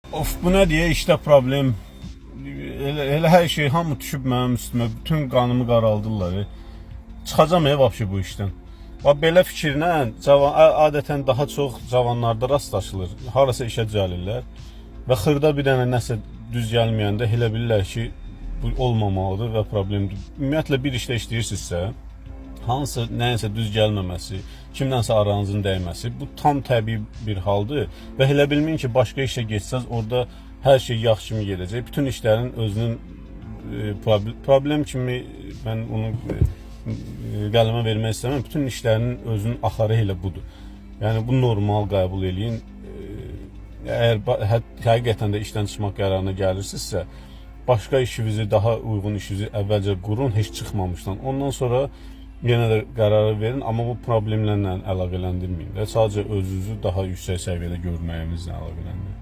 Of, bu nə deyə işte problem. Elə hər şey hamı düşüb mənim üstümə, bütün qanımı qaraldırlar. Çıxacam vəbşi bu işdən. Və belə fikirlə adətən daha çox cavanlarda rastlaşılır. Harasa işə düzəlirlər və xırda bir dənə nəsə düz gəlməyəndə elə bilirlər ki, bu olmamalıdır və problemdir. Ümumiyyətlə bir işdə işləyirsinizsə, hansı nəyinsə düz gəlməməsi, kimdənsə aranızın dəyməsi, bu tam təbii bir haldır və elə bilməyin ki, başqa işə geçsəz orada hər şey yaxşı kimi gedəcək. Bütün işlərin özünün problem kimi mən onu qələmə vermək istəmirəm. Bütün işlərin özünün axarı elə budur. Yəni bu normal qəbul eləyin. Əgər həqiqətən də işdən çıxmaq qərarına gəlirsinizsə, başqa işinizi, daha uyğun işinizi əvvəlcə qurun, heç çıxmamışdan. Ondan sonra yenə də qərarı verin, amma bu problemlərlə əlaqələndirməyin və sadəcə özünüzü daha yüksək səviyyədə görməyinizlə əlaqələndirin.